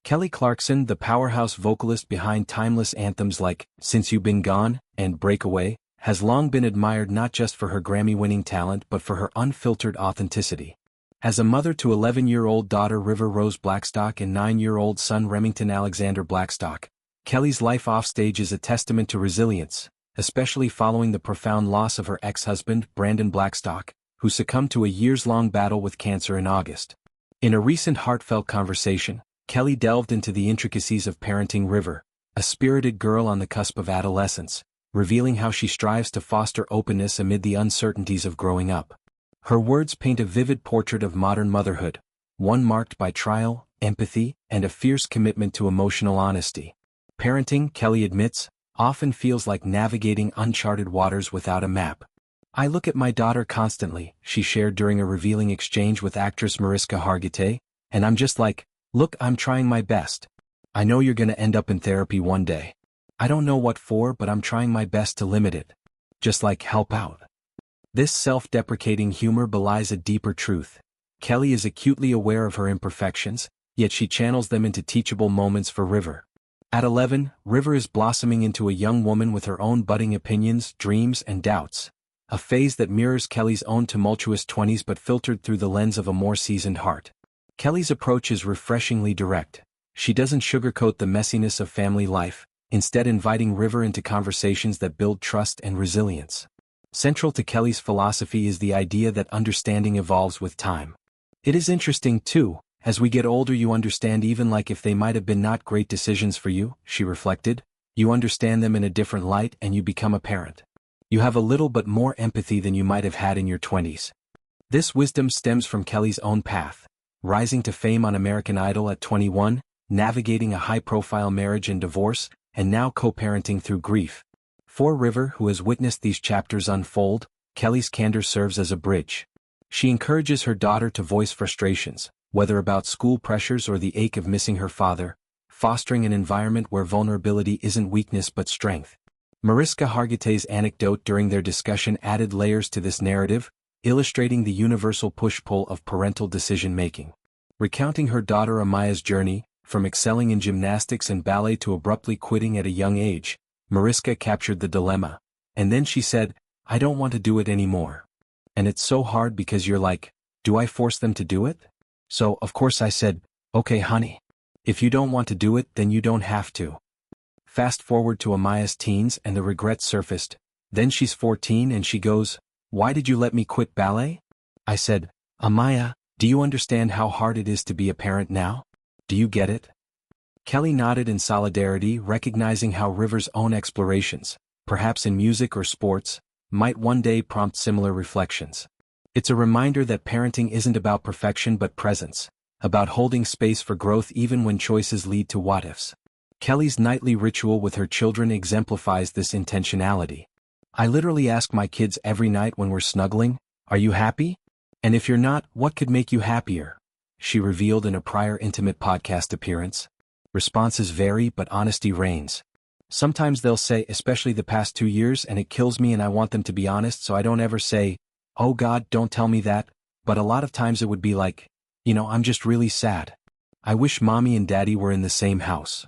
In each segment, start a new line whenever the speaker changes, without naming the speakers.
Kelly Clarkson, the powerhouse vocalist behind timeless anthems like Since You've Been Gone and Breakaway, has long been admired not just for her Grammy-winning talent but for her unfiltered authenticity. As a mother to 11-year-old daughter River Rose Blackstock and 9-year-old son Remington Alexander Blackstock, Kelly's life offstage is a testament to resilience, especially following the profound loss of her ex-husband Brandon Blackstock, who succumbed to a years-long battle with cancer in August. In a recent heartfelt conversation, Kelly delved into the intricacies of parenting River, a spirited girl on the cusp of adolescence, revealing how she strives to foster openness amid the uncertainties of growing up. Her words paint a vivid portrait of modern motherhood, one marked by trial, empathy, and a fierce commitment to emotional honesty. Parenting, Kelly admits, often feels like navigating uncharted waters without a map. "I look at my daughter constantly," she shared during a revealing exchange with actress Mariska Hargitay, "and I'm just like, look, I'm trying my best. I know you're gonna end up in therapy one day. I don't know what for, but I'm trying my best to limit it. Just like help out." This self-deprecating humor belies a deeper truth. Kelly is acutely aware of her imperfections, yet she channels them into teachable moments for River. At 11, River is blossoming into a young woman with her own budding opinions, dreams, and doubts, a phase that mirrors Kelly's own tumultuous 20s but filtered through the lens of a more seasoned heart. Kelly's approach is refreshingly direct. She doesn't sugarcoat the messiness of family life, instead inviting River into conversations that build trust and resilience. Central to Kelly's philosophy is the idea that understanding evolves with time. "It is interesting too, as we get older you understand even like if they might have been not great decisions for you," she reflected, "you understand them in a different light and you become a parent. You have a little but more empathy than you might have had in your 20s. This wisdom stems from Kelly's own path, rising to fame on American Idol at 21, navigating a high-profile marriage and divorce, and now co-parenting through grief. For River, who has witnessed these chapters unfold, Kelly's candor serves as a bridge. She encourages her daughter to voice frustrations, whether about school pressures or the ache of missing her father, fostering an environment where vulnerability isn't weakness but strength. Mariska Hargitay's anecdote during their discussion added layers to this narrative, illustrating the universal push-pull of parental decision-making. Recounting her daughter Amaya's journey, from excelling in gymnastics and ballet to abruptly quitting at a young age, Mariska captured the dilemma. And then she said, "I don't want to do it anymore. And it's so hard because you're like, do I force them to do it? So, of course I said, okay honey. If you don't want to do it then you don't have to." Fast forward to Amaya's teens and the regret surfaced. Then she's 14 and she goes, "Why did you let me quit ballet?" I said, "Amaya, do you understand how hard it is to be a parent now? Do you get it?" Kelly nodded in solidarity, recognizing how River's own explorations, perhaps in music or sports, might one day prompt similar reflections. It's a reminder that parenting isn't about perfection but presence, about holding space for growth even when choices lead to what-ifs. Kelly's nightly ritual with her children exemplifies this intentionality. "I literally ask my kids every night when we're snuggling, 'Are you happy? And if you're not, what could make you happier?'" she revealed in a prior intimate podcast appearance. Responses vary but honesty reigns. Sometimes they'll say, especially the past 2 years, and it kills me and I want them to be honest so I don't ever say, "Oh God, don't tell me that," but a lot of times it would be like, "I'm just really sad. I wish mommy and daddy were in the same house."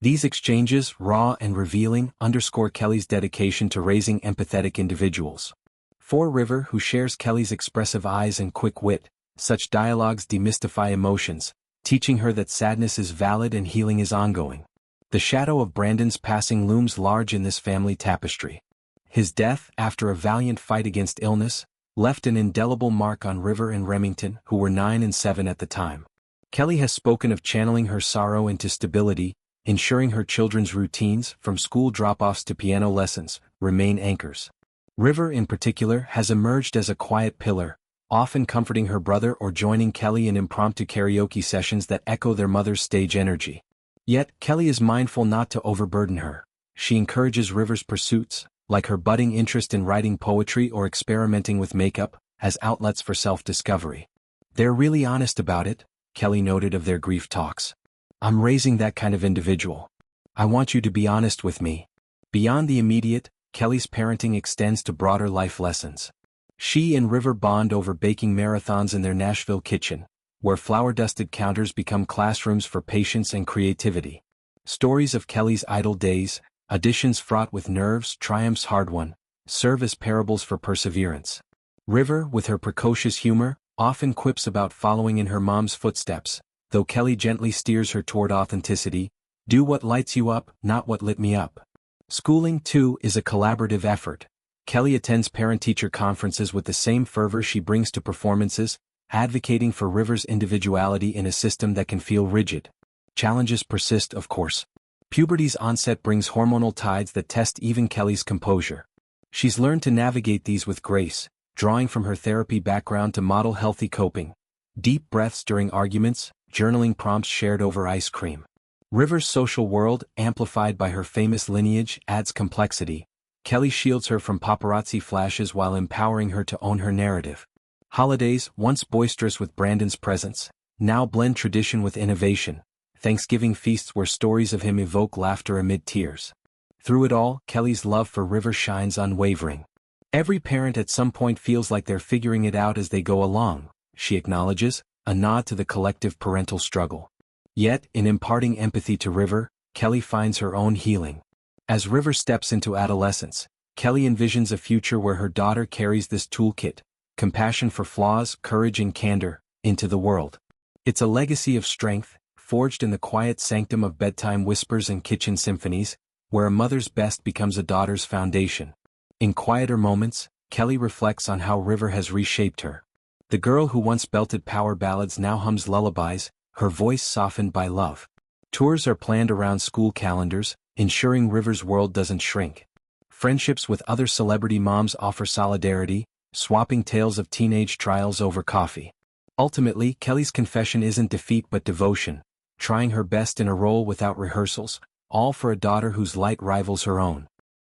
These exchanges, raw and revealing, underscore Kelly's dedication to raising empathetic individuals. For River, who shares Kelly's expressive eyes and quick wit, such dialogues demystify emotions, teaching her that sadness is valid and healing is ongoing. The shadow of Brandon's passing looms large in this family tapestry. His death, after a valiant fight against illness, left an indelible mark on River and Remington, who were 9 and 7 at the time. Kelly has spoken of channeling her sorrow into stability, ensuring her children's routines, from school drop-offs to piano lessons, remain anchors. River, in particular, has emerged as a quiet pillar, often comforting her brother or joining Kelly in impromptu karaoke sessions that echo their mother's stage energy. Yet, Kelly is mindful not to overburden her. She encourages River's pursuits, like her budding interest in writing poetry or experimenting with makeup, as outlets for self-discovery. "They're really honest about it," Kelly noted of their grief talks. "I'm raising that kind of individual. I want you to be honest with me." Beyond the immediate, Kelly's parenting extends to broader life lessons. She and River bond over baking marathons in their Nashville kitchen, where flower-dusted counters become classrooms for patience and creativity. Stories of Kelly's idle days, auditions fraught with nerves, triumphs hard-won, serve as parables for perseverance. River, with her precocious humor, often quips about following in her mom's footsteps, though Kelly gently steers her toward authenticity. Do what lights you up, not what lit me up. Schooling, too, is a collaborative effort. Kelly attends parent-teacher conferences with the same fervor she brings to performances, advocating for River's individuality in a system that can feel rigid. Challenges persist, of course. Puberty's onset brings hormonal tides that test even Kelly's composure. She's learned to navigate these with grace, drawing from her therapy background to model healthy coping. Deep breaths during arguments, journaling prompts shared over ice cream. River's social world, amplified by her famous lineage, adds complexity. Kelly shields her from paparazzi flashes while empowering her to own her narrative. Holidays, once boisterous with Brandon's presence, now blend tradition with innovation. Thanksgiving feasts where stories of him evoke laughter amid tears. Through it all, Kelly's love for River shines unwavering. Every parent at some point feels like they're figuring it out as they go along, she acknowledges, a nod to the collective parental struggle. Yet, in imparting empathy to River, Kelly finds her own healing. As River steps into adolescence, Kelly envisions a future where her daughter carries this toolkit, compassion for flaws, courage and candor, into the world. It's a legacy of strength, forged in the quiet sanctum of bedtime whispers and kitchen symphonies, where a mother's best becomes a daughter's foundation. In quieter moments, Kelly reflects on how River has reshaped her. The girl who once belted power ballads now hums lullabies, her voice softened by love. Tours are planned around school calendars, ensuring River's world doesn't shrink. Friendships with other celebrity moms offer solidarity, swapping tales of teenage trials over coffee. Ultimately, Kelly's confession isn't defeat but devotion, trying her best in a role without rehearsals, all for a daughter whose light rivals her own.